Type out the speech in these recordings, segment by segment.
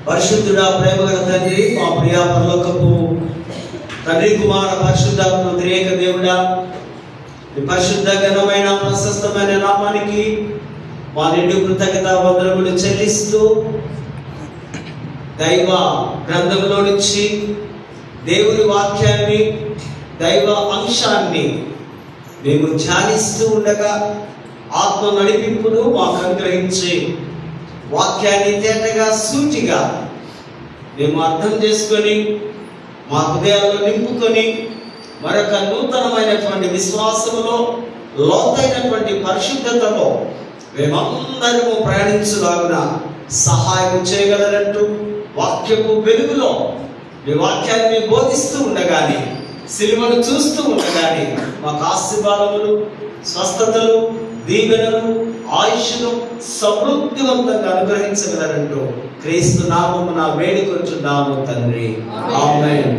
పరిశుద్ధుడా, ప్రేమగల తండ్రి, మా ప్రియ పరలోకపు తండ్రి, కుమార పరిశుద్ధాత్మ త్రియేక దేవుడా, ఈ పరిశుద్ధ ఘనమైన ప్రశస్తమైన నామానికి మా నిండు కృతజ్ఞత వందనములు చెల్లిస్తూ, దైవ గ్రంథంలో నుంచి దేవుని వాక్యాన్ని, దైవ అంశాన్ని మేము ధ్యానిస్తూ ఉండగా ఆత్మ నడిపింపును మాకు అనుగ్రహించి వాక్యాన్ని తేటగా సూటిగా మేము అర్థం చేసుకొని మా హృదయాల్లో నింపుకొని మరొక నూతనమైనటువంటి విశ్వాసములో, లోతైనటువంటి పరిశుద్ధతలో మేమందరము ప్రయాణించులాగున సహాయం చేయగలరంటూ వాక్యపు వెలుగులో మీ వాక్యాన్ని బోధిస్తూ ఉండగానే, సిలువను చూస్తూ ఉండగానే మాకు ఆశీర్వాదములు, స్వస్థతలు, దీవెనలు, ఆయుష్ను సమృద్ధివంతంగా అనుగ్రహించగలరంటూ క్రీస్తు నామమున వేడుకొంచున్నాము తండ్రి, ఆమేన్.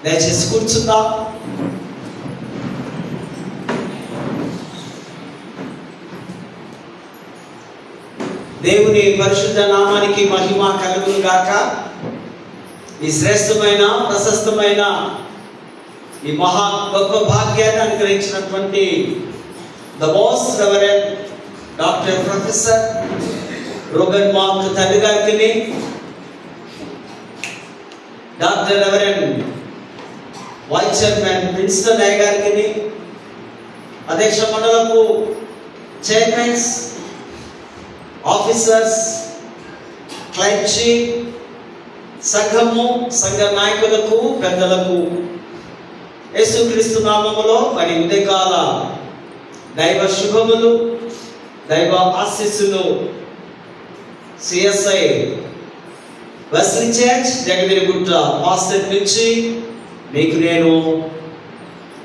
దయచేసి కూర్చుందాం. దేవుని పరిశుద్ధ నామానికి మహిమ కలుగును గాక. ఈ శ్రేష్టమైన, ప్రశస్తమైన, ఈ మహా గొప్ప భాగ్యాన్ని అనుగ్రహించినటువంటి the most reverend doctor professor Rogan Mark తండ్రి గారికి, doctor reverend vice chairman Princeton అయ్య గారికి, అధ్యక్ష మండలపు చైర్మన్స్, ఆఫీసర్స్, క్లర్జీ, సంఘము, సంఘ నాయకులకు, పెద్దలకు యేసుక్రీస్తు నామములో మరి ఉదయకాల దైవ శుభములు, దైవ ఆశీస్సులు సిఎస్ఐ వెస్లీ చర్చ్ జగదిరిగుట్ట పాస్టర్ నుంచి మీకు నేను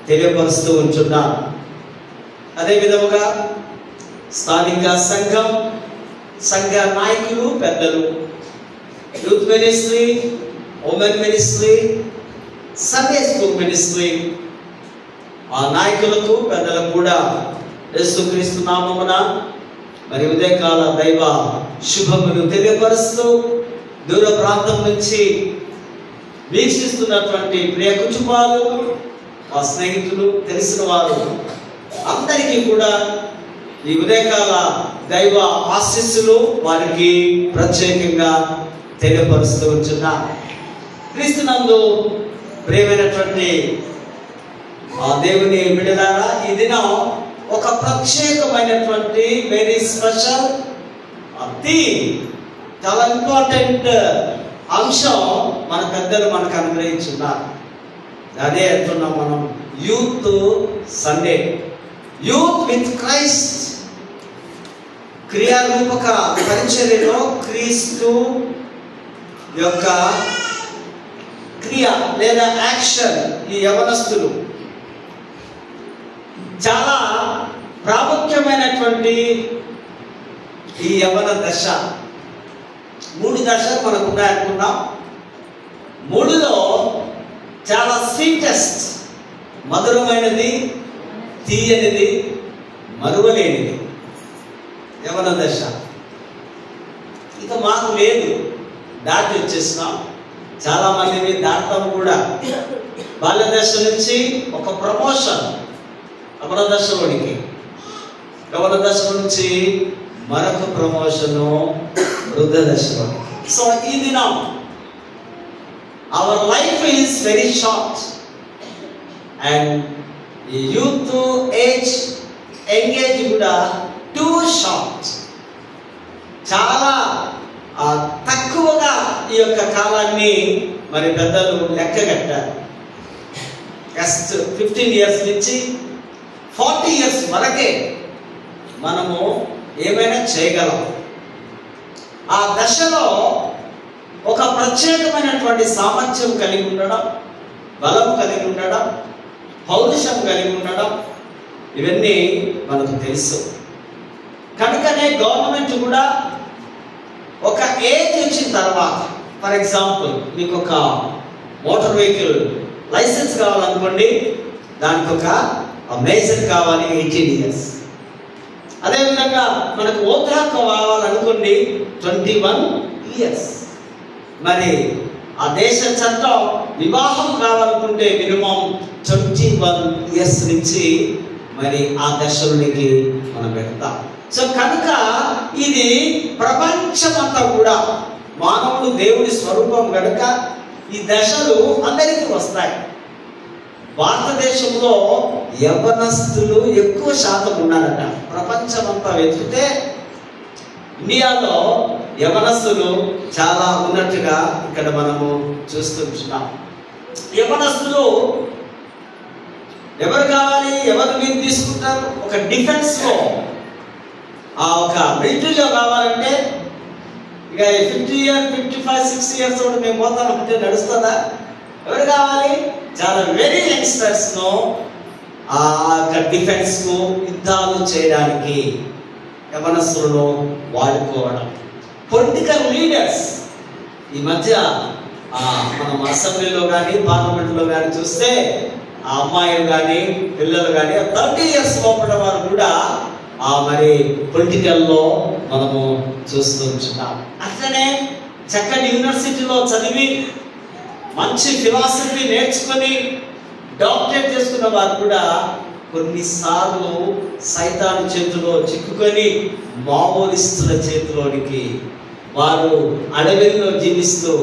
తెలియపరుస్తూ ఉంటున్నాను. అదే విధముగా స్థానిక సంఘం, సంఘ నాయకులు, పెద్దలు, youth ministry, women ministry, Sunday school ministry, ఆ నాయకులకు, పెద్దలకు కూడా యేసుక్రీస్తు నామమున మరి ఉదయకాల దైవ శుభములు తెలియపరుస్తూ, దూర ప్రాంతం నుంచి వీక్షిస్తున్నటువంటి ప్రియ కుటుంబాలు, మా స్నేహితులు, తెలిసిన వారు అందరికీ కూడా ఈ ఉదయకాల దైవ ఆశీస్సులు వారికి ప్రత్యేకంగా తెలియపరుస్తూ ఉంటున్నా. క్రీస్తునందు ప్రియమైనటువంటి ఆ దేవుని బిడ్డలారా, ఈ దినం ఒక ప్రత్యేకమైనటువంటి వెరీ స్పెషల్ థీమ్, చాలా ఇంపార్టెంట్ అంశం మన పెద్దలు మనకు అనుగ్రహించున్నారు. అదే అంటున్నాం మనం, youth Sunday, youth with Christ. క్రియారూపక పరిచర్యలో క్రీస్తు యొక్క క్రియ లేదా యాక్షన్, ఈ యవనస్తులు చాలా ప్రాముఖ్యమైనటువంటి ఈ యవన దశ. 3 దశలు మనకు ఉన్నాయనుకున్నాం. 3లో చాలా స్వీటెస్ట్, మధురమైనది, తీయనిది, మరువలేనిది యవన దశ. ఇక మాకు లేదు, దాటి వచ్చేసినాం. చాలా మందిని దాటం కూడా. బాల్య దశ నుంచి ఒక ప్రమోషన్ యవన దశలోనికి, యవన దశ నుంచి మరొక ప్రమోషను వృద్ధ దశలో. సో ఈ దినం our life is very short and ఈ యూత్ ఏజ్ ఎంగేజ్ కూడా టూ షార్ట్. చాలా తక్కువగా ఈ యొక్క కాలాన్ని మరి పెద్దలు లెక్క కట్టారు. జస్ట్ 15 ఇయర్స్ నుంచి 40 ఇయర్స్ వరకే మనము ఏమైనా చేయగలం. ఆ దశలో ఒక ప్రత్యేకమైనటువంటి సామర్థ్యం కలిగి ఉండడం, బలం కలిగి ఉండడం, పౌరుషం కలిగి ఉండడం, ఇవన్నీ మనకు తెలుసు. కనుకనే గవర్నమెంట్ కూడా ఒక ఏజ్ వచ్చిన తర్వాత, ఫర్ ఎగ్జాంపుల్ మీకు ఒక మోటార్ వెహికల్ లైసెన్స్ కావాలనుకోండి, దానికి ఒక మేజర్ కావాలి 18 ఇయర్స్. అదేవిధంగా మనకు ఓత్రా కావాలనుకోండి 21 years. మరి ఆ దేశ చట్టం వివాహం కావాలనుకుంటే మినిమం 21 years నుంచి మరి ఆ దశలోనికి మనం వెళ్తాం. సో కనుక ఇది ప్రపంచమంతా కూడా మానవుడు దేవుడి స్వరూపం కనుక ఈ దశలు అందరికీ వస్తాయి. భారతదేశంలో యవ్వనస్తులు ఎక్కువ శాతం ఉన్నారట. ప్రపంచమంతా వెతికితే ఇండియాలో యవ్వనస్తులు చాలా ఉన్నట్టుగా ఇక్కడ మనము చూస్తున్నాం. యవ్వనస్తులు ఎవరు కావాలి, ఎవరు మీరు తీసుకుంటారు? ఒక డిఫెన్స్లో ఒక మిలిటరీలో కావాలంటే ఇక 50 years 55 60 years కూడా మేము పోతాం అంటే నడుస్తుందా? ఎవరు కావాలి? చాలా వెరీ యంగ్స్టర్స్ను ఆ డిఫెన్స్కు యుద్ధాలు చేయడానికి యవనస్తులను వాడుకోవడం. పొలిటికల్ లీడర్స్ ఈ మధ్య మనం అసెంబ్లీలో కానీ పార్లమెంట్లో కానీ చూస్తే ఆ అమ్మాయిలు కానీ పిల్లలు కానీ 30 years లోపల వారు కూడా మరి పొలిటికల్లో మనము చూస్తూ ఉంటున్నాం. అట్లనే చక్కటి యూనివర్సిటీలో చదివి మంచి ఫిలాసఫీ నేర్చుకొని డాక్టరేట్ చేసుకున్న వారు కూడా కొన్నిసార్లు సైతాను చేతిలో చిక్కుకొని మావోయిస్టుల చేతిలోనికి వారు అడవిలో జీవిస్తూ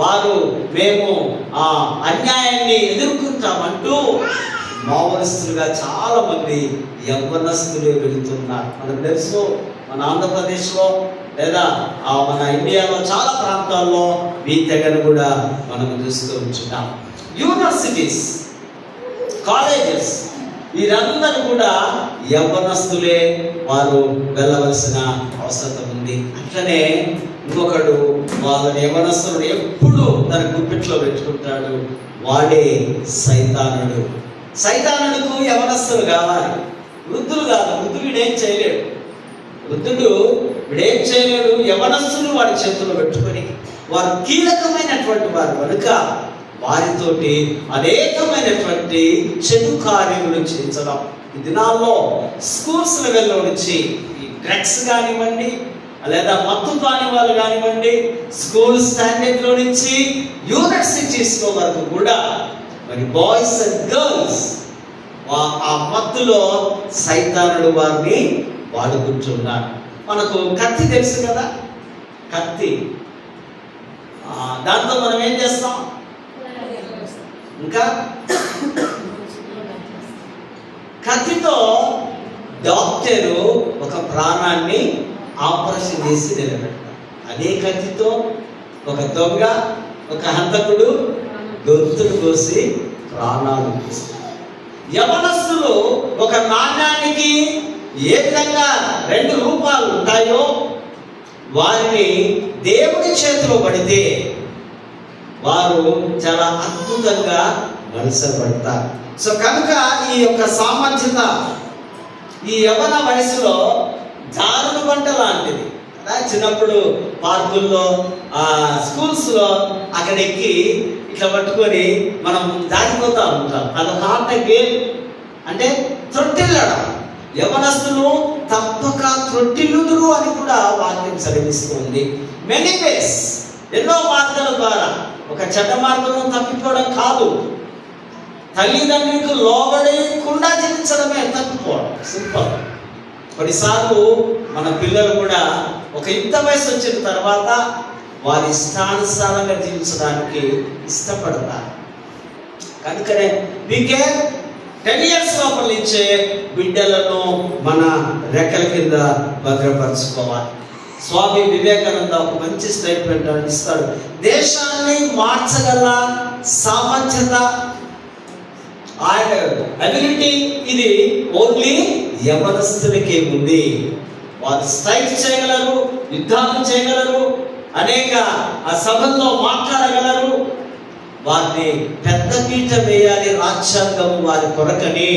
వారు మేము ఆ అన్యాయాన్ని ఎదుర్కొంటామంటూ మావోయిస్టులుగా చాలా మంది యవ్వనస్తులు వెళుతున్నారు. మనకు తెలుసు మన ఆంధ్రప్రదేశ్లో లేదా మన ఇండియాలో చాలా ప్రాంతాల్లో ఈ తెగను కూడా మనం చూస్తూ ఉంటున్నాం. యూనివర్సిటీస్, కాలేజెస్ వీరందరూ కూడా యవ్వనస్తులే వారు వెళ్ళవలసిన అవసరం ఉంది. అట్లనే ఇంకొకడు వాళ్ళని యవ్వనస్తుడు ఎప్పుడు తన గుప్పిట్లో పెట్టుకుంటాడు, వాడే సైతానుడు. సైతానుడికి యవనస్తులు కావాలి, వృద్ధులు కాదు. వృద్ధుడు వీడేం చేయలేడు. వృద్ధుడు వీడేం చేయలేడు. యవనస్తులు వాడి చేతుల్లో పెట్టుకొని వారు కీలకమైనటువంటి వారు కనుక వారితోటి అనేకమైనటువంటి చెడు కార్యములు చేయించడం. ఈ దినాల్లో స్కూల్స్ లెవెల్లో నుంచి ఈ డ్రగ్స్ కానివ్వండి లేదా మత్తు కాని వాళ్ళు కానివ్వండి, స్కూల్ స్టాండర్డ్లో నుంచి యూనివర్సిటీస్లో వరకు కూడా మరి బాయ్స్ అండ్ గర్ల్స్ ఆ మత్తులో సైతానుడు వారిని వాడుకుంటున్నారు. మనకు కత్తి తెలుసు కదా, కత్తి. దాంతో మనం ఏం చేస్తాం? ఇంకా కత్తితో డాక్టరు ఒక ప్రాణాన్ని ఆపరేషన్ చేసి నిలబెడతారు. అదే కత్తితో ఒక దొంగ, ఒక హంతకుడు గొంతులు కోసి ప్రాణాలు తీస్తారు. యవనస్తులు ఒక నాణ్యానికి ఏ విధంగా 2 రూపాలు ఉంటాయో వారిని దేవుడి చేతిలో పడితే వారు చాలా అద్భుతంగా మలసపడతారు. సో కనుక ఈ యొక్క సామర్థ్యత ఈ యవ్వన వయసులో జారుడు బంట లాంటిది. చిన్నప్పుడు పార్కుల్లో స్కూల్స్లో అక్కడ ఎక్కి ఇట్లా పట్టుకొని మనం జారిపోతూ ఉంటాం. అదొక ఆట, గేమ్. అంటే త్రొట్టిల్లడం. యవనస్తులు తప్పక త్రొట్టిల్లుదురు అని కూడా వాక్యం సెలవిస్తుంది. మెనీ వేస్, ఎన్నో మార్గాల ద్వారా. ఒక చెడ్డ మార్గంలో తప్పిపోవడం కాదు, తల్లిదండ్రులకు లోబడకుండా జీవించడమే తప్పిపోవడం. సింపుల్. కొన్నిసార్లు మన పిల్లలు కూడా ఒక యుక్త వయసు వచ్చిన తర్వాత వారి ఇష్టానుసారంగా జీవించడానికి ఇష్టపడతారు. కనుకనే మీకే 10 years లోపల నుంచే బిడ్డలను మన రెక్కల కింద భద్రపరచుకోవాలి. స్వామి వివేకానంద ఒక మంచి స్టేట్మెంట్ ఇస్తాడు. దేశాన్ని మార్చగల సామర్థ్యత, అబిలిటీ ఇది ఓన్లీ యవనస్తులకే ఉంది. వారు స్ట్రైక్ చేయగలరు, యుద్ధాలు చేయగలరు, అనేక సభల్లో మాట్లాడగలరు. వారిని పెద్ద పీట వేయాలి రాజ్యాంగం వారి కొరకని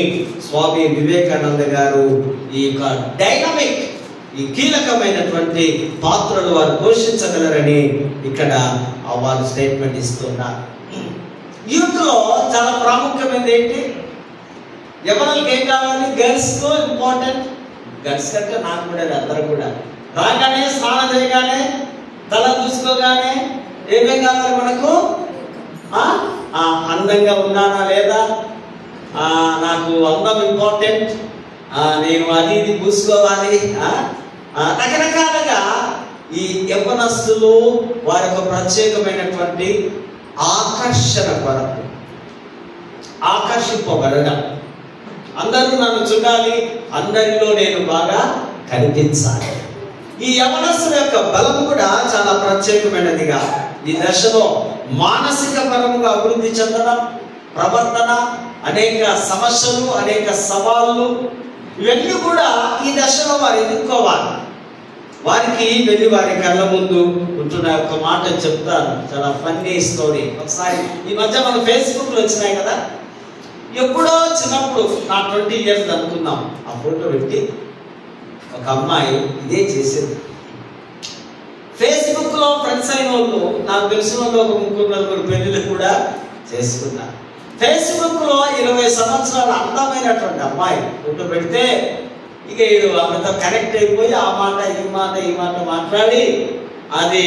స్వామి వివేకానంద గారు ఈ యొక్క డైనమిక్, ఈ కీలకమైనటువంటి పాత్రలు వారు పోషించగలరని ఇక్కడ వారు స్టేట్మెంట్ ఇస్తున్నారు. యూత్లో చాలా ప్రాముఖ్యమైనది ఏంటి? ఎవరికి ఏం కావాలి? గర్ల్స్కు ఇంపార్టెంట్, గర్ల్స్ కంటే నాకు కూడా అందరూ కూడా రాగానే స్నానం చేయగానే తల చూసుకోగానే ఏమేం కావాలి మనకు? అందంగా ఉన్నానా లేదా, నాకు అందం ఇంపార్టెంట్, నేను అది ఇది పూసుకోవాలి. రకరకాలుగా ఈ యవ్వనస్తులు వారి యొక్క ప్రత్యేకమైనటువంటి ఆకర్షణ కొరకు ఆకర్షింపబడడం, అందరూ నన్ను చూడాలి, అందరిలో నేను బాగా కనిపించాలి. ఈ యవ్వనస్తుల యొక్క బలం కూడా చాలా ప్రత్యేకమైనదిగా ఈ దశలో మానసిక పరముగా అభివృద్ధి చెందడం, ప్రవర్తన, అనేక సమస్యలు, అనేక సవాళ్ళు, ఇవన్నీ కూడా ఈ దశలో వారు ఎదుర్కోవాలి. వారికి వెళ్ళి వారి కళ్ళ ముందు ఉంటున్న ఒక మాట చెప్తాను, చాలా ఫన్నీ స్టోరీ. ఒకసారి ఈ మధ్య మన ఫేస్బుక్లో వచ్చినాయి కదా, ఎప్పుడో చిన్నప్పుడు నా 20 years అనుకున్నాం, ఆ ఫోటో పెట్టి ఒక అమ్మాయి ఇదే చేసేది. ఫేస్బుక్లో ఫ్రెండ్స్ అయిన వాళ్ళు, నాకు తెలిసిన వాళ్ళు ఒక 3-4 పెళ్ళిళ్ళు కూడా చేసుకున్నారు. ఫేస్బుక్లో 20 సంవత్సరాల అందమైనటువంటి అమ్మాయి ఫోటో పెడితే ఇక వీడు ఆమెతో కనెక్ట్ అయిపోయి ఆ మాట ఈ మాట మాట్లాడి అది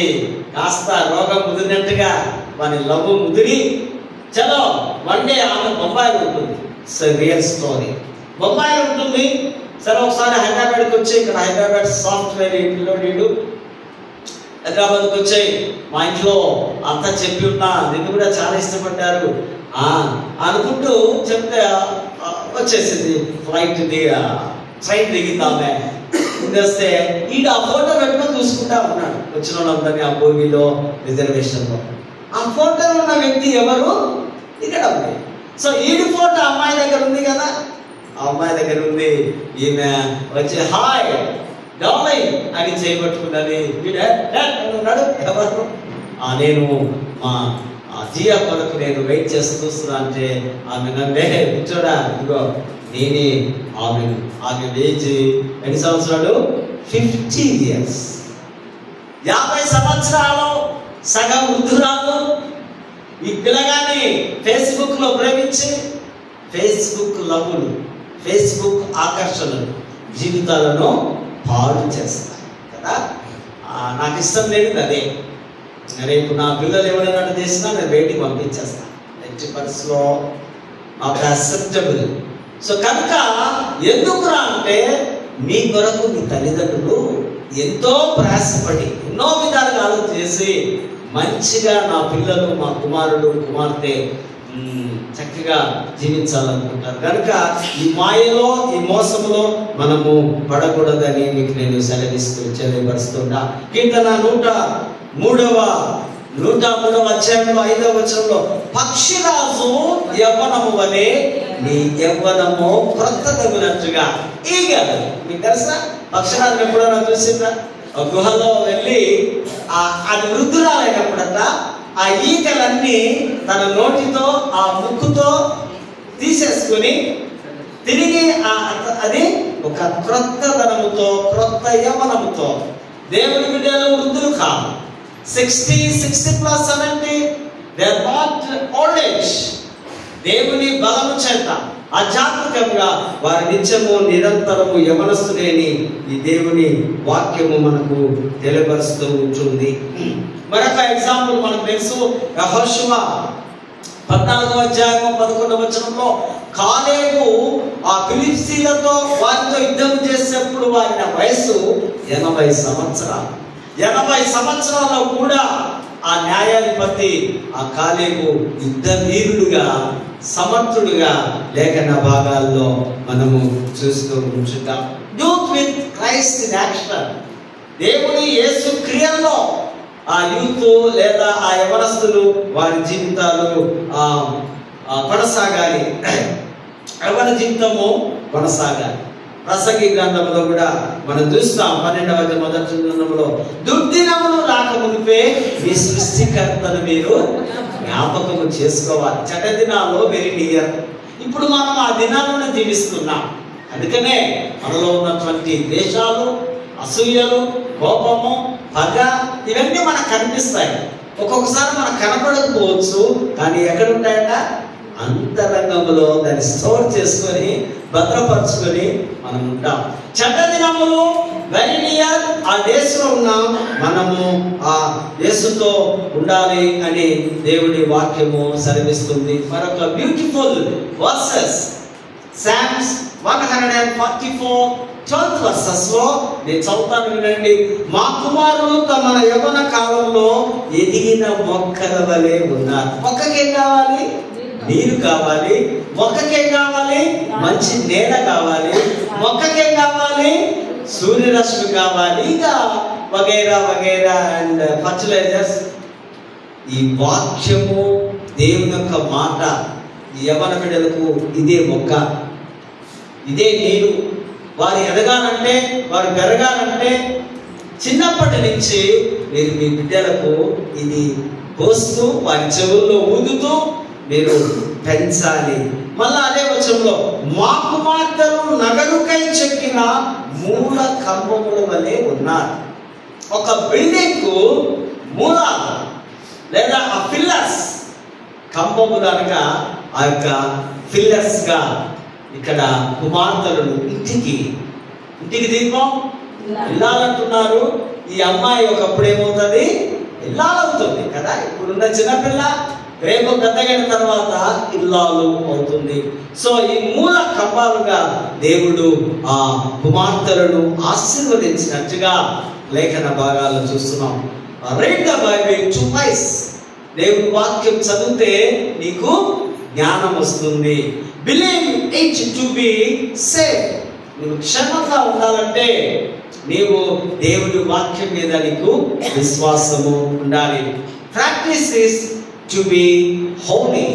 కాస్త రోగం ముదిరినట్టుగా వాని లవ్ ముదిరి చలో వన్ డే ఆమె బొంబాయిలో ఉంటుంది. Real story. బొంబాయిలో ఉంటుంది. సరే ఒకసారి హైదరాబాద్కి వచ్చి, ఇక్కడ హైదరాబాద్ సాఫ్ట్వేర్ ఇంట్లో నీడు హైదరాబాద్కి వచ్చాయి. మా ఇంట్లో అంతా చెప్పి ఉన్నా, నిన్ను కూడా చాలా ఇష్టపడ్డారు అనుకుంటూ చెప్తే వచ్చేసింది. ట్రైన్ దిగుతామే వస్తే ఈడ ఆ ఫోటో పెట్టుకొని చూసుకుంటా ఉన్నాడు వచ్చిన వాళ్ళందరినీ ఆ భూమిలో రిజర్వేషన్లో. ఆ ఫోటోలో ఉన్న వ్యక్తి ఎవరు? ఇక్కడ ఉంది. సో ఈడి ఫోటో అమ్మాయి దగ్గర ఉంది కదా, ఆ అమ్మాయి దగ్గర ఉంది. ఈమె వచ్చి హాయ్ డార్లింగ్ అని చేయబట్టుకున్నది. ఉన్నాడు ఎవరు? నేను మా జియా కొరకు నేను వెయిట్ చేస్తూ చూస్తున్నా అంటే ఆమె నన్నే కూర్చోడా, ఇదిగో నేనే ఆమె ఏజ్ ఎన్ని సంవత్సరాలు? 50 years. 50 సంవత్సరాలు సగం వృద్ధురాలు. ఈ పిల్లగాన్ని ఫేస్బుక్లో ప్రేమించి ఫేస్బుక్ లవ్లు, ఫేస్బుక్ ఆకర్షణలు జీవితాలను పాడు చేస్తాయి కదా. నాకు ఇష్టం లేదు అదే. రేపు నా పిల్లలు ఎవరైనా చేసినా నేను బయటికి పంపించేస్తాను. ఎట్టి పరిస్థితిలో నాకు అక్సెప్టబుల్. సో కనుక ఎందుకురా అంటే మీ కొరకు మీ తల్లిదండ్రులు ఎంతో ప్రయాసపడి ఎన్నో విధాలుగా ఆలోచన చేసి మంచిగా నా పిల్లలు, మా కుమారుడు కుమార్తె చక్కగా జీవించాలనుకుంటారు. కనుక ఈ మాయలో, ఈ మోసంలో మనము పడకూడదని మీకు నేను తెలియపరుస్తున్నా. కీర్తన 103వ అధ్యాయంలో 5వ వచనంలో పక్షిరాజు యవ్వనము వలె నీ యవ్వనము క్రొత్తదగునట్టుగా ఈగలు. మీకు తెలుసా పక్షిరాజు ఎప్పుడైనా చూసిందా? గుహలో వెళ్ళి అది వృద్ధురాలైనప్పుడంతా ఆ ఈగలన్నీ తన నోటితో ఆ ముక్కుతో తీసేసుకుని తిరిగి అది ఒక క్రొత్తదనముతో, క్రొత్త యవ్వనముతో. దేవుని బిడ్డలు వృద్ధులు కాదు. 60, 60+, 70 they are not old age. దేవుని బలము చేత ఆధ్యాత్మికంగా వారి నిత్యము నిరంతరము యవనస్తులేని ఈ దేవుని వాక్యము మనకు తెలియపరుస్తూ ఉంటుంది. మరొక ఎగ్జాంపుల్ మనకు తెలుసు. యెహోషువ 14వ అధ్యాయము 11వ వచనంలో కాలేబు ఆ ఫిలిష్తీయులతో వారితో యుద్ధం చేసేప్పుడు వారి వయసు 80 సంవత్సరాలు. 80 సంవత్సరాల్లో కూడా ఆ న్యాయాధిపతి ఆ కాలేబు యుద్ధ వీరుడుగా, సమర్థుడుగా లేఖన భాగాల్లో మనము చూస్తూ ఉంచుతాం. Youth with Christ in action. దేవుని యేసు క్రియల్లో ఆ యూత్ లేదా ఆ యవనస్తులు వారి జీవితాలు కొనసాగాలి. యవన జీవితము కొనసాగాలి. ప్రసంగి గ్రంథంలో కూడా మనం చూస్తాం 12వ మొదటి గ్రంథంలో దుర్దినములు రాకమునిపే మీ సృష్టికర్తను మీరు జ్ఞాపకము చేసుకోవాలి. చెడ్డ దినాల్లో వెరీ నియర్. ఇప్పుడు మనం ఆ దినాలను జీవిస్తున్నాం. అందుకనే మనలో ఉన్నటువంటి ద్వేషాలు, అసూయలు, కోపము, పగ ఇవన్నీ మనకు కనిపిస్తాయి. ఒక్కొక్కసారి మనకు కనపడకపోవచ్చు, కానీ ఎక్కడుంటాయట? అంతరంగంలో దాన్ని స్టోర్ చేసుకొని భద్రపరచుకొని మనం ఉంటాం. చెడ్డ దినములు వెరీ నియర్. ఆ డేస్లో ఉన్నాం. మనము ఆ యేసుతో ఉండాలి అని దేవుడి వాక్యము సెలవిస్తుంది. మరొక బ్యూటిఫుల్ వర్సెస్ Psalms 144 12th verses-లో నేను చదువుతాను, వినండి. మా కుమారులు తమ యవ్వన కాలంలో ఎదిగిన మొక్కల వలె ఉన్నారు. మొక్కకేం కావాలి? నీరు కావాలి. మొక్కకేం కావాలి? మంచి నేల కావాలి. మొక్కకేం కావాలి? సూర్యరశ్మి కావాలి. ఇంకా వగైరా వగైరా అండ్ ఫర్టిలైజర్స్. ఈ వాక్యము దేవుని యొక్క మాట యవ్వన బిడ్డలకు ఇదే మొక్క, ఇదే నీరు. వారు ఎదగాలంటే, వారు పెరగాలంటే చిన్నప్పటి నుంచి మీరు మీ బిడ్డలకు ఇది పోస్తూ వారి చెవుల్లో ఊదుతూ మీరు పెంచాలి. మళ్ళా అదే వచనంలో మా కుమార్తెలు నగరుకై చెక్కిన మూల కంబముల వలె ఉన్నారు. ఒక బిల్డింగ్ కు మూలాలు లేదా ఆ పిల్లర్స్, కంబములు అనగా ఆ యొక్క పిల్లర్స్ గా ఇక్కడ కుమార్తెలను ఇంటికి దీపం ఇల్లాలంటున్నారు. ఈ అమ్మాయి ఒకప్పుడు ఏమవుతుంది? ఇల్లాలవుతుంది కదా. ఇప్పుడున్న చిన్నపిల్ల రేపు పెద్దగైన తర్వాత ఇల్లాలు అవుతుంది. సో ఈ మూల కంబాలుగా దేవుడు ఆ కుమార్తెలను ఆశీర్వదించినట్టుగా లేఖన భాగాల్లో చూస్తున్నాం. Read the Bible twice. దేవుడి వాక్యం చదివితే నీకు జ్ఞానం వస్తుంది. Believe it to be safe. నువ్వు క్షేమంగా ఉండాలంటే నీవు దేవుడి వాక్యం మీద నీకు విశ్వాసము ఉండాలి. Practice is to be Holi.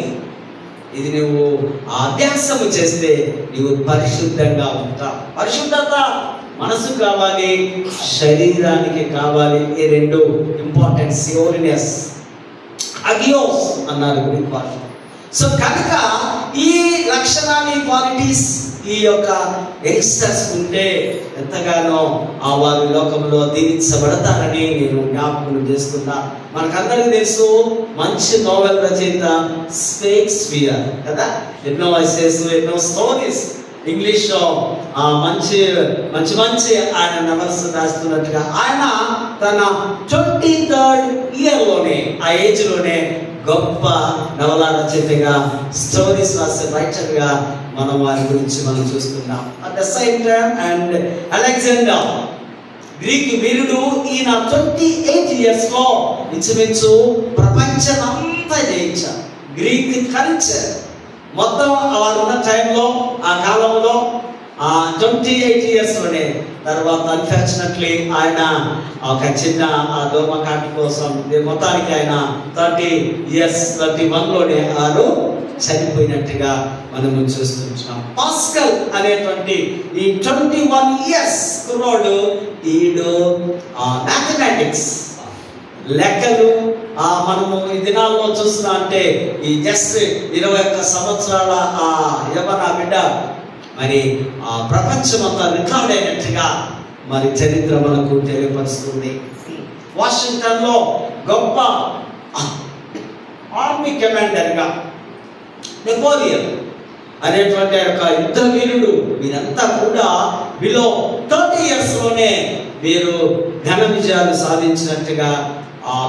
ఇది నువ్వు అభ్యాసము చేస్తే నీవు పరిశుద్ధంగా ఉంటావు. పరిశుద్ధత మనసు కావాలి, శరీరానికి కావాలి. ఈ రెండు ఇంపార్టెంట్. హోలీనెస్ అగియోస్ అన్నారు గ్రీక్ భాష. సో కనుక ఈ లక్షణాలు, క్వాలిటీస్ ఈ యొక్క యంగ్స్టర్స్ ఉంటే ఎంతగానో ఆ వారి లోకంలో దీవించబడతారని నేను జ్ఞాపకం చేస్తున్నా. మనకందరికీ తెలుసు మంచి నోవెల్ రచయిత షేక్స్పియర్ కదా. ఎన్నో ఎస్సేస్, ఎన్నో స్టోరీస్ ఇంగ్లీష్ మంచి మంచి మంచి ఆయన నవల్స్ రాస్తున్నట్టుగా ఆయన తన 23rd ఇయర్లోనే, ఆ ఏజ్లోనే గొప్ప నవల రచయితగా, స్టోరీస్ రాసే రైటర్గా మనం వారి గురించి మనం చూస్తున్నాం. At the same time and Alexander Greek వీరుడు, ఈయన 28 years లో ఇంచుమించు ప్రపంచమంతా జయించారు. గ్రీక్ కల్చర్ మొత్తం వారు ఉన్న టైంలో, ఆ కాలంలో 28 years లోనే. తర్వాత అన్ఫార్చునేట్లీ ఆయన ఒక చిన్న దోమకాటి కోసం మొత్తానికి ఆయన 31 లోనే వారు చనిపోయినట్టుగా మనము చూస్తున్నాం. పాస్కల్ అనేటువంటి ఈ 21 years కుర్రోడు, ఈడు మ్యాథమెటిక్స్ లెక్కలు మనము ఈ దినాల్లో చూస్తున్నా అంటే ఈ జస్ట్ 21 సంవత్సరాల ఆ యవ్వన బిడ్డ మరి ప్రపంచమంతా రికార్డ్ అయినట్టుగా మరి చరిత్ర మనకు తెలియపరుస్తుంది. వాషింగ్టన్ లో గొప్ప ఆర్మీ కమాండర్గా నెపోలియన్ అనేటువంటి యొక్క యుద్ధ వీరుడు, వీరంతా కూడా బిలో 30 years లోనే వీరు ఘన విజయాలు సాధించినట్టుగా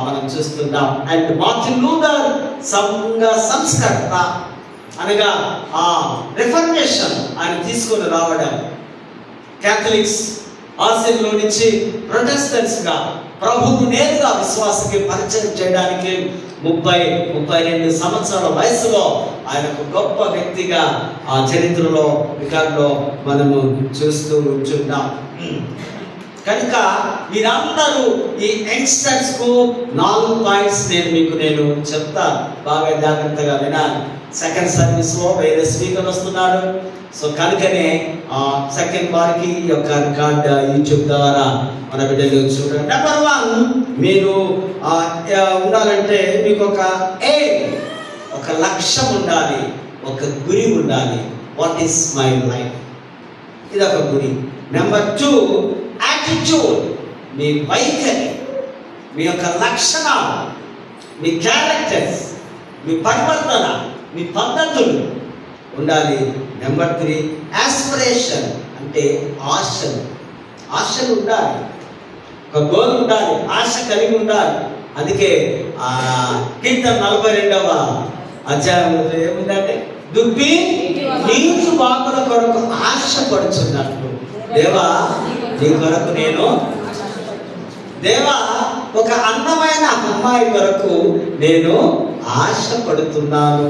మనం చూస్తున్నాం. అండ్ మార్టిన్ లూథర్ సంఘ సంస్కర్త అనగా రిఫర్మేషన్ ఆయన తీసుకొని రావడం, క్యాథలిక్స్ ఆశయంలో నుంచి ప్రొటెస్టెంట్స్ గా ప్రభువును నేరుగా విశ్వాసకి పరిచయం చేయడానికి 32 సంవత్సరాల వయసులో ఆయనకు గొప్ప వ్యక్తిగా ఆ చరిత్రలో రికార్డులో మనము చూస్తూ ఉంటున్నాం. కనుక మీరందరూ ఈ యంగ్స్టర్స్ కు 4 పాయింట్స్ నేను చెప్తా, బాగా జాగ్రత్తగా వినాలి. సెకండ్ సర్వీస్ లో వేరే స్పీకర్ వస్తున్నారు. సో కనుకనే సెకండ్ వారికి ఈ యొక్క రికార్డ్ యూట్యూబ్ ద్వారా మన బిడ్డలు చూడండి. నెంబర్ 1, మీరు ఉండాలంటే మీకు ఒక లక్ష్యం ఉండాలి, ఒక గురి ఉండాలి. వాట్ ఈస్ మై లైఫ్, ఇది ఒక గురి. నెంబర్ 2, యాటిట్యూడ్, మీ వైఖరి, మీ యొక్క లక్షణాలు, మీ క్యారెక్టర్స్, మీ పరివర్తన, మీ పద్ధతులు ఉండాలి. నెంబర్ 3, ఆస్పిరేషన్, అంటే ఆశలు ఉండాలి, ఒక గోల్ ఉండాలి, ఆశ కలిగి ఉండాలి. అందుకే కీర్తన 42వ అధ్యాయంలో ఏముందంటే, దుబ్బి నీటి వాకుల కొరకు ఆశపడుచున్నట్టు దేవా నీ కొరకు నేను, దేవా ఒక అందమైన అమ్మాయి కొరకు నేను ఆశపడుతున్నాను,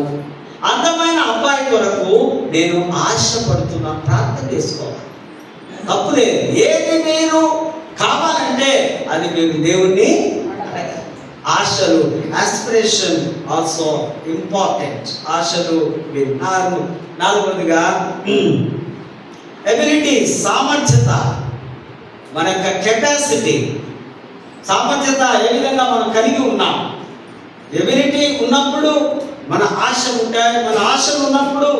అందమైన అబ్బాయి కొరకు నేను ఆశపడుతున్నాను. ప్రార్థన చేసుకోవాలి, తప్పులేదు. ఏది మీరు కావాలంటే అది మీరు దేవుణ్ణి అడగాలి. ఆశలు, ఆస్పిరేషన్ ఆల్సో ఇంపార్టెంట్. ఆశలు మీరు నాలుగవదిగా ఎబిలిటీ, సామర్థ్యత, మన యొక్క కెపాసిటీ, సామర్థ్యత ఏ విధంగా మనం కలిగి ఉన్నాం. ఎబిలిటీ ఉన్నప్పుడు మన ఆశ ఉంటాయి, మన ఆశలు ఉన్నప్పుడు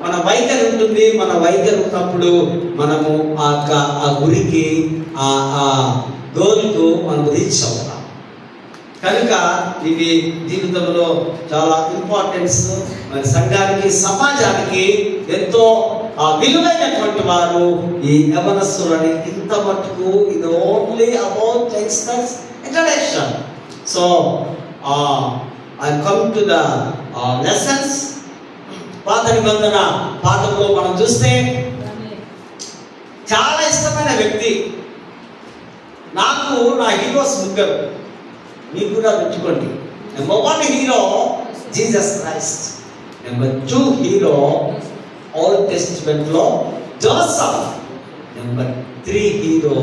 మన వైఖరి ఉంటుంది, మన వైఖరి ఉన్నప్పుడు మనము ఆ గురికి ఆ గోల్కు మనం రీచ్ అవుతాం. కనుక ఇవి జీవితంలో చాలా ఇంపార్టెన్స్. మరి సంఘానికి, సమాజానికి ఎంతో విలువైనటువంటి వారు ఈ యవనస్తులని. ఇంత మట్టుకు ఇది only about youngsters introduction. So I come to the lessons. పాత నిబంధన పాఠంలో మనం చూస్తే చాలా ఇష్టమైన వ్యక్తి నాకు, నా హీరోస్ ముగ్గురు, మీకు కూడా పెట్టుకోండి. Number 1 hero Jesus Christ. Number 2 hero Old Testament లో జోసెఫ్. Number 3 hero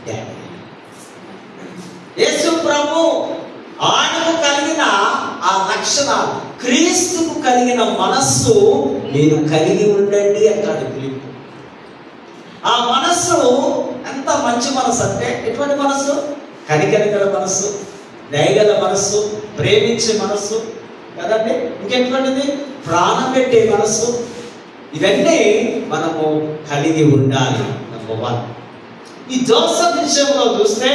Daniel. యేసు ప్రభు ఆయనకు కలిగిన ఆ లక్షణాలు, క్రీస్తుకు కలిగిన మనస్సు మీరు కలిగి ఉండండి అంటాడు ఫిలిప్పు. ఆ మనస్సు ఎంత మంచి మనస్సు అంటే, ఎటువంటి మనస్సు? కనికరగల మనస్సు, దయగల మనస్సు, ప్రేమించే మనస్సు కదండి. ఇంకెటువంటిది? ప్రాణం పెట్టే మనస్సు. ఇవన్నీ మనము కలిగి ఉండాలి. నెంబర్ 1. ఈ జోసెఫ్ విషయంలో చూస్తే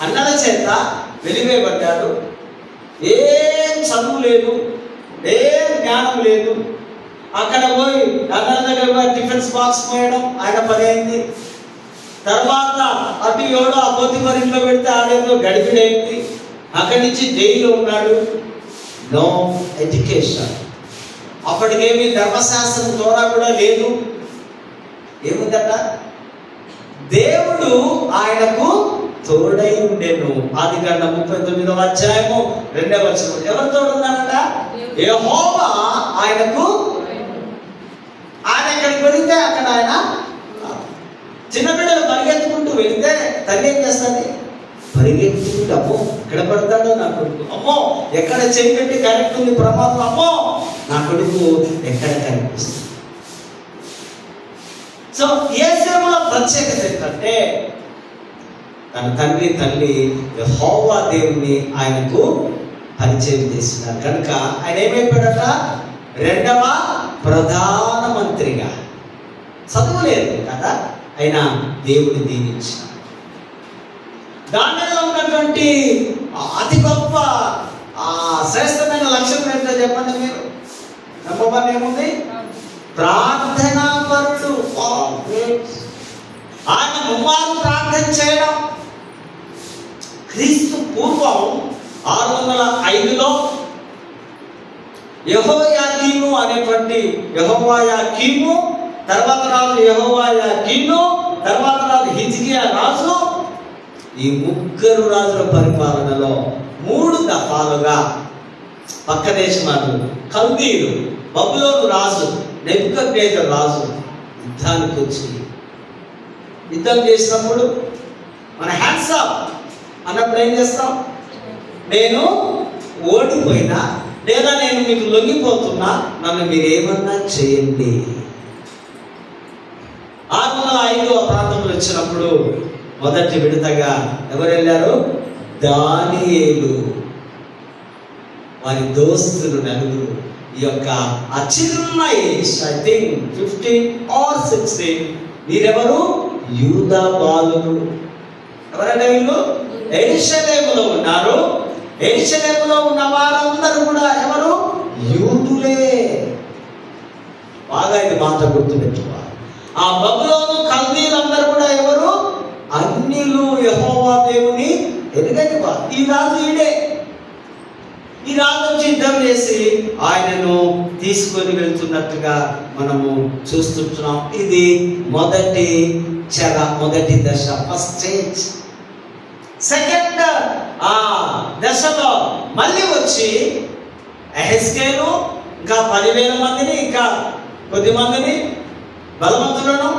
అన్నల చేత వెలివేయబడ్డాడు. ఏం చదువు లేదు, ఏం జ్ఞానం లేదు. అక్కడ పోయి అన్నల దగ్గర పోయి టిఫిన్స్ బాక్స్ పోయడం ఆయన పని అయింది. తర్వాత అటు ఎవడో ఆ పోతిఫర్ ఇంట్లో పెడితే ఆడేదో గడిపిడైంది. అక్కడి నుంచి జైల్లో ఉన్నాడు. No education. అప్పటికేమి ధర్మశాస్త్రం ద్వారా కూడా లేదు. ఏముందట? దేవుడు ఆయనకు తోడై ఉండేను. ఆదికాండం 39వ అధ్యాయము 2వ వచనం. ఎవరు తోడున్నారట? యెహోవా ఆయనకు. ఆయన ఎక్కడికి వెళితే అక్కడ ఆయన. చిన్న బిడ్డలు పరిగెత్తుకుంటూ వెళితే తల్లి ఏం చేస్తుంది? పరిగెత్తుకుంటూ, అమ్మో ఎక్కడ పడతాడో నా కొడుకు, అమ్మో ఎక్కడ చెయ్యి పెట్టి కరెక్ట్ ఉంది ప్రమాదం, అమ్మో నా కొడుకు ఎక్కడ కనిపిస్తుంది. సో యేసేపులో ప్రత్యేకత ఏంటంటే, తన తండ్రి తల్లి యెహోవా దేవుని ఆయనకు పరిచయం చేసినారు కనుక ఆయన ఏమైపోయాడట? 2వ ప్రధానమంత్రిగా. చదువులేదు కదా, అయినా దేవుని దీవించిన. దానిలో ఉన్నటువంటి అతి గొప్ప శ్రేష్టమైన లక్ష్యం ఏంటో చెప్పండి మీరు. నెంబర్ 1 ఏముంది? ప్రార్థనాపరుడు. ఆయన ముమ్మారు ప్రార్థన చేయడం. క్రీస్తు పూర్వం 605లో యెహోయాకీము అనేటువంటి యెహోయాకీము, తర్వాత రాజు యెహోయాకీను, తర్వాత రాజు హిజ్కియా రాజు. ఈ ముగ్గురు రాజుల పరిపాలనలో 3 దఫాలుగా పక్క దేశమాలు కల్దీయులు, బబులోను రాజు నెబుకద్నెజర్ రాజు యుద్ధానికి వచ్చి యుద్ధం చేసినప్పుడు మన హ్యాండ్స్ అప్ అన్నప్పుడు ఏం చేస్తాం? నేను ఓడిపోయినా లేదా నేను మీకు లొంగిపోతున్నా, నన్ను మీరు ఏమన్నా చేయండి. 605 ప్రాంతంలో వచ్చినప్పుడు మొదటి విడతగా ఎవరు వెళ్ళారు? దానియేలు, వారి దోస్తులు 4. ఈ యొక్క ఆ చిన్న ఏజ్, ఐ థింక్ 15 or 16. వీరెవరు? యూదా బాలులు. ఎవరంటే వీళ్ళు? యెరూషలేములో ఉన్నారు. యెరూషలేములో ఉన్న వారందరూ కూడా ఎవరు? యూదులే. బాగా ఇది మాట గుర్తుపెట్టుకోవాలి. ఆ బబులోను కల్దీలందరూ కూడా ఎవరు? అన్యులు, యెహోవా దేవుని ఎరుగని వారు. ఈ రాజు ఈడే. ఈ రాజు వచ్చి యుద్ధం చేసి ఆయనను తీసుకొని వెళ్తున్నట్టుగా మనము చూస్తుంటున్నాం. ఇది మొదటి దశ, ఫస్ట్ స్టేజ్. సెకండ్ దశలో మళ్ళీ వచ్చి యెహెజ్కేలు ఇంకా 10,000 మందిని, ఇంకా కొద్ది మందిని, బలవంతులను,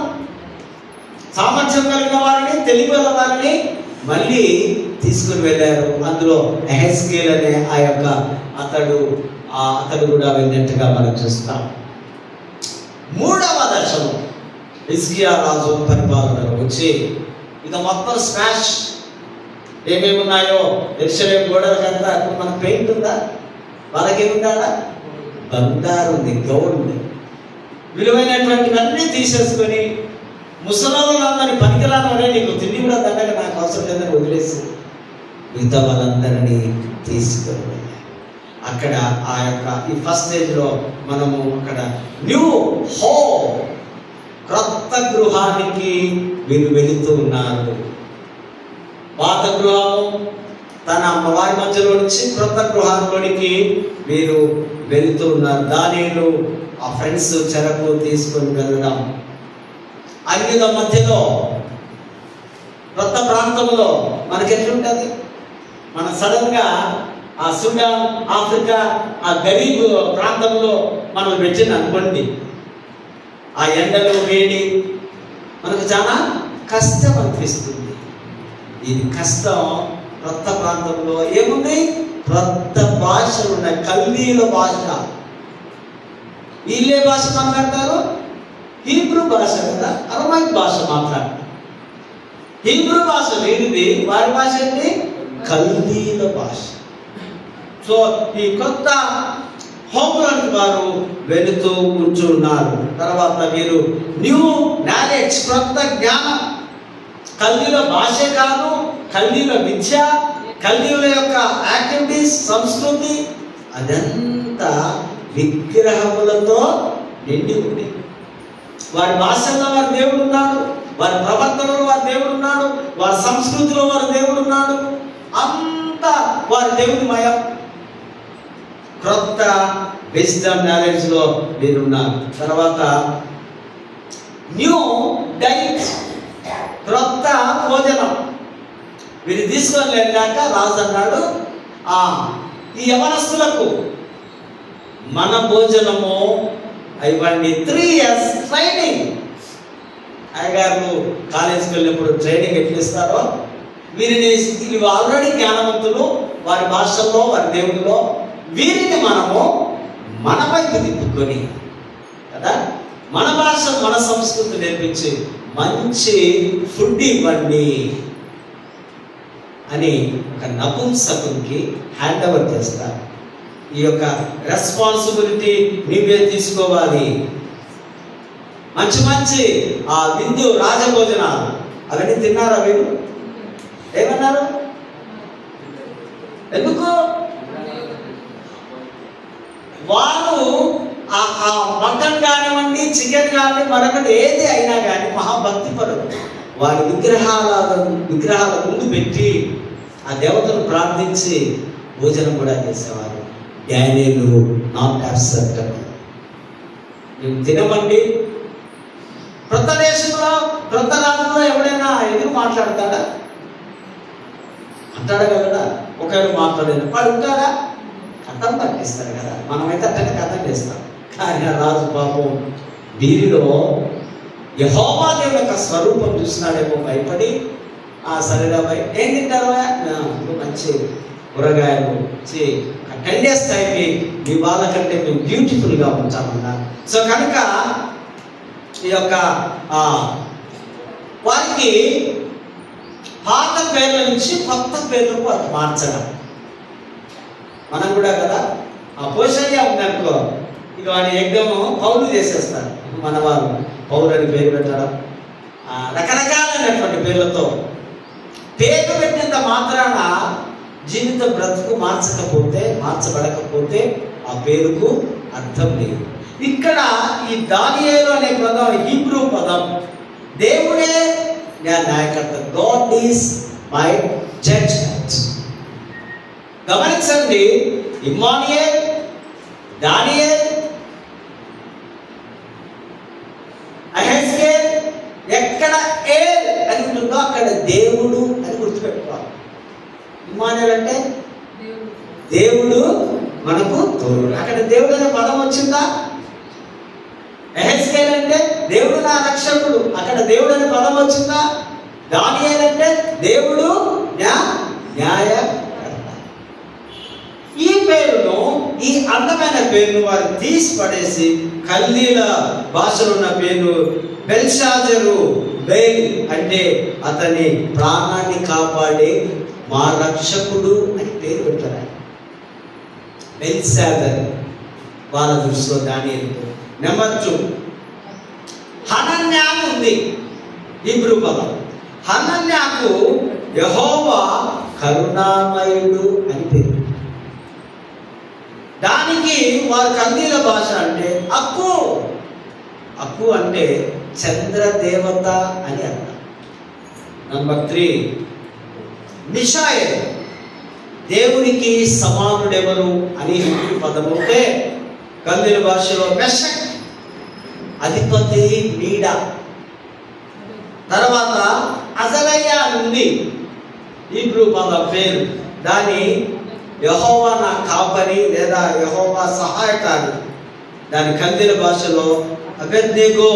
సామర్థ్యం కలిగిన వారిని, తెలివి వారిని మళ్ళీ తీసుకుని వెళ్ళారు. అందులో యెహెజ్కేలు అనే అతడు కూడా వెళ్ళినట్టుగా మనం చూస్తాం. మూడవ దశలో హిజ్కియా రాజు పరిపాలనలో వచ్చి ఇక మొత్తం స్మాష్. ఏమేమి ఉన్నాయో యెరూషలేము గోడలకంతా మన పెయింట్ ఉందా? వాళ్ళకేముందా? బంగారు ఉంది, గౌడ్ ఉంది, విలువైనటువంటివన్నీ తీసేసుకొని ముసలాళ్ళందరినీ పనికిరాని నీకు తిండి కూడా దండగా నాకు అవసరం లేదని వదిలేసి మిగతా వాళ్ళందరినీ తీసుకొని వెళ్ళారు. అక్కడ ఈ ఫస్ట్ స్టేజ్లో మనము అక్కడ న్యూ హోమ్, క్రొత్త గృహానికి వీరు వెళుతూ ఉన్నారు. పాత గృహము తన అమ్మవారి మధ్యలో నుంచి క్రొత్త గృహానికి వీరు వెళుతూ ఉన్నారు. దానిలో ఆ ఫ్రెండ్స్ చెరకు తీసుకొని వెళ్ళడం, అన్యుల మధ్యలో క్రొత్త ప్రాంతంలో మనకి ఎట్లుంటుంది? మన సడన్గా ఆ సుడాన్, ఆఫ్రికా, ఆ గరీబ్ ప్రాంతంలో మనం పెట్టిన అనుకోండి, ఆ ఎండలు, వేడి మనకు చాలా కష్టం అనిపిస్తుంది. ఇది కష్టం. క్రొత్త ప్రాంతంలో ఏముంది? క్రొత్త భాషలు ఉన్నాయి. కల్దీల భాష. వీళ్ళే భాష మాట్లాడతారు? హీబ్రూ భాష కదా, అరమైక్ భాష మాట్లాడతారు. హీబ్రూ భాష వీరిది, వారి భాష ఏంటి? కల్దీల భాష. సో ఈ కొత్త హోంలోకి వారు వెళుతూ కూర్చున్నారు. తర్వాత వీరు న్యూ నాలెడ్జ్, క్రొత్త జ్ఞానం. కల్దీల భాషే కాదు, కల్దీల విద్య, కల్దీల యొక్క యాక్టివిటీస్, సంస్కృతి అదంతా విగ్రహములతో నిండి ఉంది. వారి భాషల్లో వారి దేవుడు ఉన్నాడు, వారి ప్రవర్తనలో వారి దేవుడు ఉన్నాడు, వారి సంస్కృతిలో వారి దేవుడు ఉన్నాడు. అంతా వారి దేవుడి మయం. క్రొత్త విజ్డమ్, నాలెడ్జ్ లో వీరున్నారు. తర్వాత న్యూ డైట్, క్రొత్త భోజనం వీరు తీసుకొని వెళ్ళాక రాజు అన్నాడు, ఈ యవనస్తులకు మన భోజనము ఇవ్వండి. 3 years ట్రైనింగ్. అయ్యగారు కాలేజీకి వెళ్ళినప్పుడు ట్రైనింగ్ ఎట్లా ఇస్తారో వీరిని ఆల్రెడీ జ్ఞానవంతులు, వారి భాషల్లో, వారి దేవుడిలో, వీరిని మనము మన వైపు తిప్పుకొని కదా, మన భాష, మన సంస్కృతి నేర్పించి మంచి ఫుడ్ ఇవ్వండి అని ఒక నపుంసకునికి హ్యాండ్ ఓవర్ చేస్తారు. ఈ యొక్క రెస్పాన్సిబిలిటీ నీవే తీసుకోవాలి. మంచి మంచి ఆ విందు, రాజభోజనాలు అవన్నీ తిన్నారా మీరు? ఏమన్నారు? ఎందుకు? వారు ఆ మటన్ కానివ్వండి, చికెన్ కానివ్వండి, మరొకటి ఏది అయినా కానీ మహాభక్తి పరులు. వారి విగ్రహాల ముందు పెట్టి ఆ దేవతను ప్రార్థించి భోజనం కూడా చేసేవారు. డానియేలు నాట్ యాక్సెప్టబుల్. మేము తినమండి. క్రొత్త దేశంలో, క్రొత్త రాజులో ఎవడైనా ఎదురు మాట్లాడతాడా? అంటాడగలడా? ఒకవేళ మాట్లాడేది వాడు ఉంటాడా? కథం పట్టిస్తారు కదా. మనమైతే అట్టనే కథం చేస్తాం. కానీ ఆ రాజు పాపం వీరిలో యెహోవా దేవుని యొక్క స్వరూపం చూసినాడేమో భయపడి, సరేగా భయ ఏం తింటారా? మంచి కూరగాయలు 10 days టైంకి మీ వాళ్ళకంటే మేము బ్యూటిఫుల్గా ఉంటామన్నారు. సో కనుక ఈ యొక్క వారికి పాత పేర్ల నుంచి కొత్త పేర్లకు వారికి మార్చడం. మనం కూడా కదా, పోషయ్య ఉందనుకో, ఇక వాడి యజ్ఞము పౌలు చేసేస్తారు. మన వాళ్ళు పౌలు అని పేరు పెట్టడం, రకరకాలైనటువంటి పేర్లతో పేరు పెట్టినంత మాత్రాన జీవిత బ్రతుకు మార్చబడకపోతే ఆ పేరుకు అర్థం లేదు. ఇక్కడ ఈ దానియేలు అనే పదం హీబ్రూ పదం. దేవుడే నా నాయకత్వ, గాడ్ ఈస్ మై జడ్జ్మెంట్. గమనించండి, ఇమ్మానుయేల్, దానియేల్, అహెజ్కేల్, ఎక్కడ ఏల్ అని ఉంటుందో అక్కడ దేవుడు అని గుర్తుపెట్టుకోవాలి. ఇమ్మానుయేల్ అంటే దేవుడు మనకు తోడు. అక్కడ దేవుడు అనే పదం వచ్చిందా? ఎహెజ్కేల్ అంటే దేవుడు నా రక్షకుడు, అక్కడ దేవుడు అనే పదం వచ్చిందా? దానియేలు అంటే దేవుడు నా న్యాయకర్త. ఈ పేరును, ఈ అందమైన పేరును వారు తీసి పడేసి కల్దీల భాషలో ఉన్న పేరు బెల్షాజరు, బెల్ అంటే అతని ప్రాణాన్ని కాపాడే మా రక్షకుడు అని పేరు పెట్టారు. బెల్షాజర్ వాళ్ళ దృష్టిలో దానియేలు. నెంబర్ 2 హనన్యా ఉంది హీబ్రూ పదం. హనన్యాకు యెహోవా కరుణామయుడు అని పేరు. దానికి వారి కల్దీల భాష అంటే అక్కు. అక్కు అంటే చంద్రదేవత అని అర్థం. నంబర్ 3 మిషాయేల్, దేవునికి సమానుడెవరు అని హీబ్రూ పదం ఉంటే కల్దీల భాషలో మెషక్, అధిపతి, నీడ. తర్వాత అజలయ్య ఉంది హీబ్రూ పదం పేరు. దాని యెహోవా నా కాపరి లేదా యెహోవా సహాయకారి. దాని కల్దీల భాషలో అబెద్నెగో.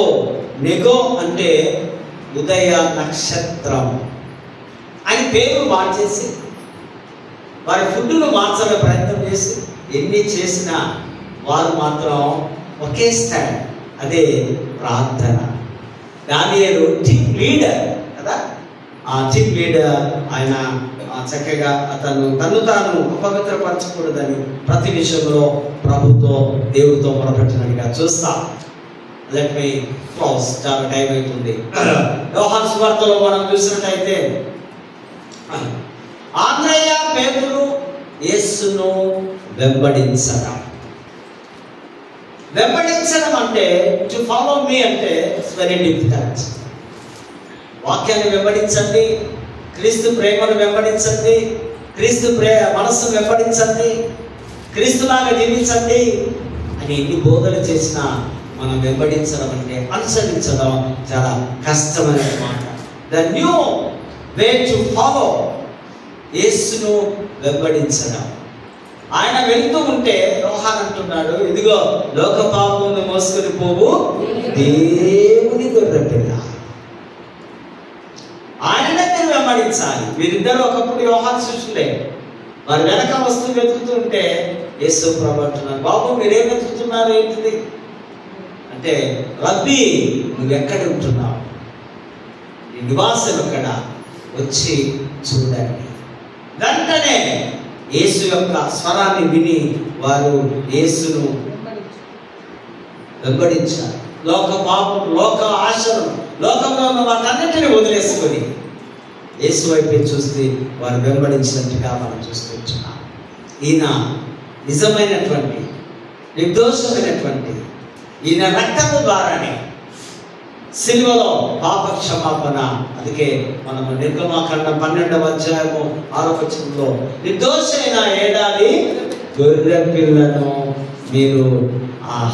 నెగో అంటే ఉదయ నక్షత్రం అని పేరు మార్చేసి వారి ఫుడ్ను మార్చే ప్రయత్నం చేసి ఎన్ని చేసినా వారు మాత్రం ఒకే స్టాండ్, అదే ప్రార్థన. దానియేలు టీమ్ లీడర్ కదా. ఆ టీమ్ లీడర్ ఆయన చక్కగా తను తాను అపవిత్రపరచకూడదని ప్రతి విషయంలో ప్రభుతో దేవుడితో మొరపెట్టినట్టుగా చూస్తాం. లెట్ మీ క్లోజ్, చాలా టైం అవుతుంది. యోహాను సువార్తలో మనం చూసినట్టయితే ఆంద్రయ్య, పేతురు యేసును వెంబడించడం. వెంబడించడం అంటే టు ఫాలో మీ అంటే ఇట్స్ వెరీ డిఫికల్ట్. వాక్యాన్ని వెంబడించండి, క్రీస్తు ప్రేమను వెంబడించండి, క్రీస్తు మనస్సును వెంబడించండి, క్రీస్తులాగా జీవించండి అని ఎన్ని బోధలు చేసినా మనం వెంబడించడం అంటే, అనుసరించడం చాలా కష్టమైన మాట. The new way to follow, యేసును వెంబడించడం. ఆయన వెళ్తూ ఉంటే యోహాను అంటున్నాడు, ఇదిగో లోక పాపమును మోసుకొని పోవు దేవుని గొర్రెపిల్ల. ఆయననే మీరు వెంబడించాలి. వీరిద్దరూ ఒకప్పుడు యోహాను శిష్యులే. వారు వెనక వస్తువు వెతుకుతూ ఉంటే యేసు ప్రభు అంటున్నారు, బాబు మీరేం వెతుకుతున్నారు ఏంటిది అంటే, రబ్బీ నువ్వు ఎక్కడ ఉంటున్నావు, నీ నివాసం ఎక్కడ, వచ్చి చూడండి. వెంటనే యేసు యొక్క స్వరాన్ని విని వారు యేసును వెంబడించారు. లోక పాపం, లోక ఆశను, లోకంలో ఉన్న వాటన్నిటిని వదిలేసుకొని యేసు వైపే చూస్తే వారు వెంబడించినట్టుగా మనం చూస్తున్నాం. ఈయన నిజమైనటువంటి, నిర్దోషమైనటువంటి, ఈయన రక్తము ద్వారానే సిలువలో పాప క్షమాపణ. అందుకే మనము నిర్గమాకాండం 12వ అధ్యాయము 6వ వచనంలో నిర్దోషైన ఏడాది గొర్రె పిల్లను మీరు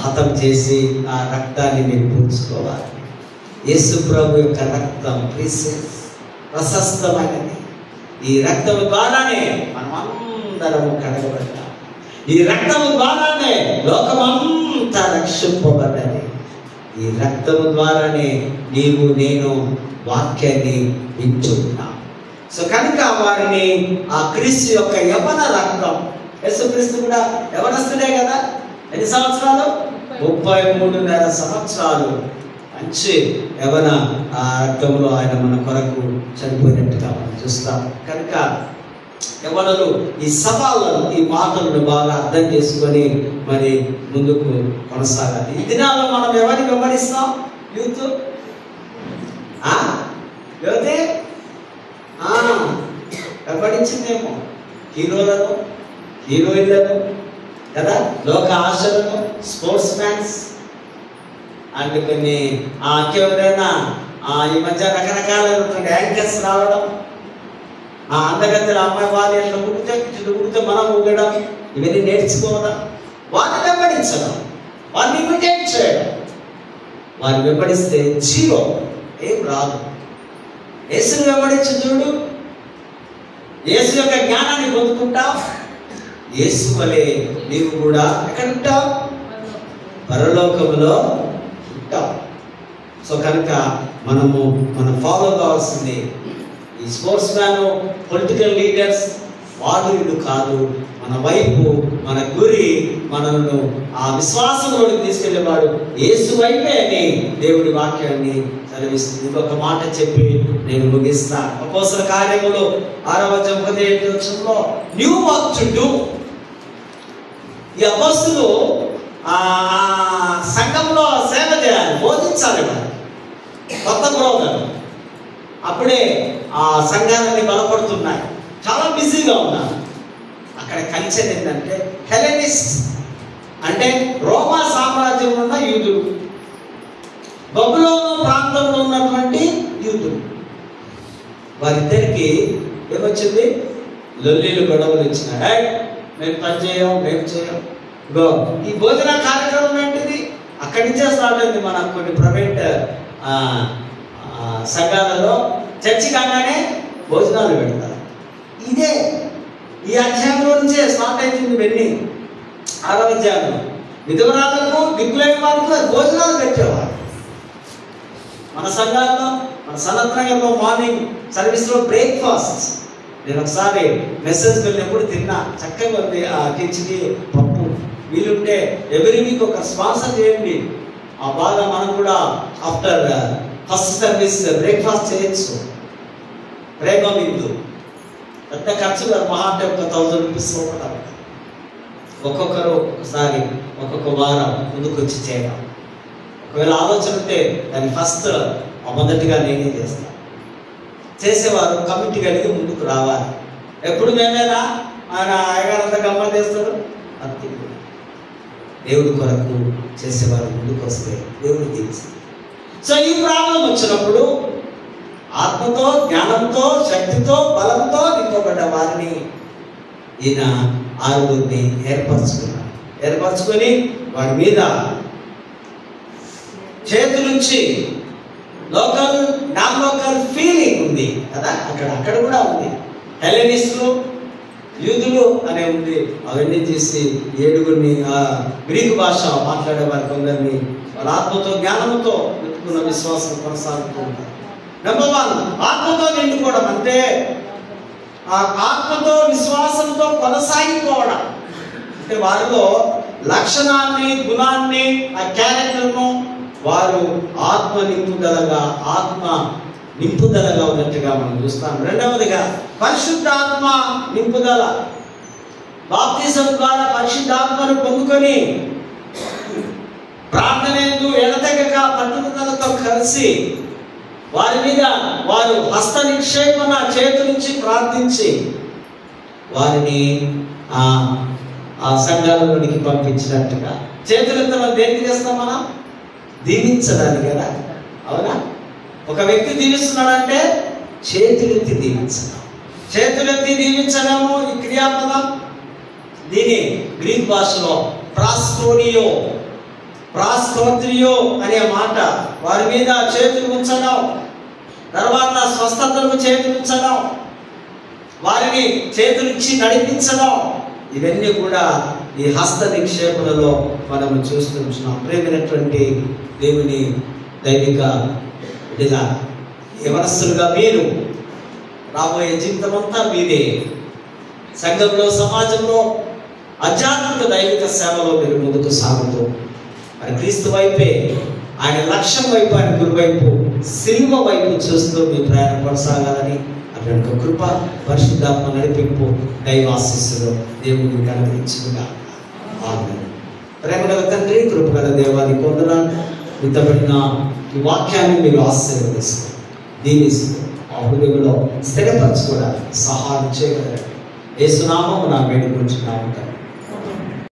హతం చేసి ఆ రక్తాన్ని మీరు పూడ్చుకోవాలి. యేసు ప్రభు యొక్క రక్తం ప్రశస్తమైనది. ఈ రక్తము ద్వారానే మనమందరము కడగబడ్డాం. ఈ రక్తము ద్వారానే లోకమంతా రక్షింపబడ్డది. ఈ రక్తము ద్వారానే నీవు నేను వాక్యాన్ని వింటున్నాం. సో కనుక వారిని ఆ క్రీస్తు యొక్క యవన రక్తం, యేసుక్రీస్తు కూడా యవనస్తుడే కదా. ఎన్ని సంవత్సరాలు? 33.5 సంవత్సరాలు మంచి యవన ఆ రక్తంలో ఆయన మన కొరకు చనిపోయినట్టుగా మనం చూస్తాం. కనుక యవనులు ఈ సవాళ్ళను, ఈ మాటలను బాగా అర్థం చేసుకొని మరి ముందుకు కొనసాగాలి. ఈ దినాల్లో మనం ఎవరిని వెంబడిస్తాం? యూత్ యువతే వెంబడించిందేమో హీరోలను, హీరోయిన్లను కదా, లోక ఆశలను, స్పోర్ట్స్ మ్యాన్స్ అంటే కొన్ని ఇంకెవరైనా ఈ మధ్య రకరకాలైనటువంటి యాంకర్స్ రావడం, అందగత్తెల అమ్మాయి వాళ్ళు ఎట్లా ఉడితే మనం ఊగడం, ఇవన్నీ నేర్చుకోవడం, వారిని వెంబడించడం, వారిని ఇమిటేట్ చేయడం. వారిని వెంబడిస్తే జీరో, ఏం రాదు. యేసుని వెంబడించి చూడు, యేసు యొక్క జ్ఞానాన్ని పొందుకుంటావు. యేసు వలె నీవు కూడా ఎక్కడ ఉంటావు? పరలోకములో ఉంటావు. సో కనుక మనం ఫాలో కావాల్సింది ఈ స్పోర్ట్స్ మ్యాన్, పొలిటికల్ లీడర్స్ వాళ్ళు వీళ్ళు కాదు. మన వైపు, మన గురి మనల్ని ఆ విశ్వాసంలోకి తీసుకెళ్లేవాడు యేసు వైపే అని దేవుడి వాక్యాన్ని చదివిస్తుంది. ఇంకొక మాట చెప్పి నేను ముగిస్తా. అపోస్తల కార్యములు 6:17 న్యూ వర్క్ టు డూ. ఈ అపోస్తలు సంఘంలో సేవ చేయాలి, బోధించాలి. కొత్త బోధన అప్పుడే ఆ సంఘాలన్నీ బలపడుతున్నాయి. చాలా బిజీగా ఉన్నారు. అక్కడ కల్చర్ ఏంటంటే హెలెనిస్ట్ అంటే రోమా సామ్రాజ్యంలో ఉన్న యూదులు, బబులోను ప్రాంతంలో ఉన్నటువంటి యూదులు. వారిద్దరికి ఏమొచ్చింది? లొల్లీలు, గొడవలు ఇచ్చినాయి. మేము పని చేయం, మేము చేయం. ఈ భోజన కార్యక్రమం ఏంటిది? అక్కడి నుంచే స్టార్ట్ అయింది. మన కొన్ని ప్రైవేట్ సంఘాలలో చర్చి కాగానే భోజనాలు పెడతారు. ఇదే ఈ అధ్యాయంలో నుంచే స్టార్ట్ అవుతుంది. ఇవన్నీ 6వ అధ్యాయంలో విధవరాలకు, దిక్కులేని వారికి భోజనాలు పెట్టేవారు. మన సంఘాల్లో, మన సనత్నగర్లో మార్నింగ్ సర్వీస్లో బ్రేక్ఫాస్ట్. నేను ఒకసారి మెసేజ్కి వెళ్ళినప్పుడు తిన్నా. చక్కగా ఉంది ఆ కిచిడి, పప్పు. వీలుంటే ఎవ్రీ వీక్ ఒక స్పాన్సర్ చేయండి. బాగా మనం కూడా ఆఫ్టర్ ఫస్ట్ సర్వీస్ బ్రేక్ఫాస్ట్ చేయొచ్చు. ప్రేమ విందు పెద్ద ఖర్చు మహా అంటే ఒక 1000 రూపీస్ ఒక్కొక్కరు ఒకసారి ఒక్కొక్క వారం ముందుకు వచ్చి చేయడం. ఒకవేళ ఆలోచన ఉంటే దాన్ని ఫస్ట్ మొదటిగా నేనే చేస్తాను. చేసేవారు కమిటీ కలిగి ముందుకు రావాలి. ఎప్పుడు మేమేనా ఆయన అయ్యగారంతా గమ్మని చేస్తారు. అంతే. దేవుడి కొరకు చేసేవారు ముందుకు వస్తే దేవుడు తీరుస్తుంది. సో ఈ ప్రాబ్లం వచ్చినప్పుడు ఆత్మతో, జ్ఞానంతో, శక్తితో, బలంతో నింపబడ్డ వారిని ఈయన 6గురిని ఏర్పరచుకొని వారి మీద చేతులుంచి లోకల్ నాన్ లోకల్ ఫీలింగ్ ఉంది కదా, అక్కడ కూడా ఉంది. హెలెనిస్టులు, యూదులు అనే ఉంది. అవన్నీ చేసి 7గురిని గ్రీకు భాష మాట్లాడే వారి కొందరిని వాళ్ళ ఆత్మతో, జ్ఞానంతో పెట్టుకున్న విశ్వాసం కొనసాగుతూ ఉంటారు. నెంబర్ 1 ఆత్మతో నిండుకోవడం అంటే ఆ ఆత్మతో, విశ్వాసంతో కొనసాగిపోవడం. అంటే వారిలో లక్షణాన్ని, గుణాన్ని, ఆ క్యారెక్టర్ను వారు ఆత్మ నింపుదలగా ఉన్నట్టుగా మనం చూస్తాం. రెండవదిగా పరిశుద్ధాత్మ నింపుదల. బాప్తిజం ద్వారా పరిశుద్ధాత్మను పొందుకొని ప్రార్థనయందు ఎడతెగక పట్టుదలతో కలిసి వారి మీద వారు హస్త నిక్షేపణ చేతులుంచి ప్రార్థించి వారిని ఆ సంఘాలలోనికి పంపించినట్టుగా. చేతులెత్తి మనం దేనికి చేస్తాం? మనం దీవించడానికి కదా, అవునా? ఒక వ్యక్తి దీవిస్తున్నాడంటే చేతులెత్తి దీవించడం. చేతులెత్తి దీవించడము ఈ క్రియాపదం. దీని గ్రీక్ భాషలో ప్రాస్కోత్రియో అనే మాట. వారి మీద చేతులు ఉంచడం, తర్వాత స్వస్థతలకు చేతులు ఉంచడం, వారిని చేతులిచ్చి నడిపించడం, ఇవన్నీ కూడా ఈ హస్త నిక్షేపణలో మనం చూస్తున్నాం. ప్రేమైనటువంటి దేవుని దైవిక బిడ్డగా, యవనస్తులుగా మీరు రాబోయే జీవితం అంతా మీదే. సంఘంలో, సమాజంలో ఆధ్యాత్మిక దైవిక సేవలో మీరు ముందుకు సాగుతూ మరి క్రీస్తు వైపే, ఆయన లక్ష్యం వైపు, ఆయన గురు వైపు, శిలువ వైపు చూస్తూ మీ ప్రయాణం కొనసాగాలని అటువంటి కృప, పరిశుద్ధాత్మ నడిపింపు, దైవాశీస్సులు దేవుడిని కనుగరించుగా. ఆమేన్. ప్రేమగల తండ్రి, కృపగల దేవాన్ని కొందనాలు. ఇంతబడిన ఈ వాక్యాన్ని మీరు ఆశీర్వదిస్తూ, దీనిస్తూ, ఆ హృదయంలో స్థిరపరచుకోవడానికి సహాయం చేయగలరండి. యేసు నామమున వేడుకుంటున్నాము.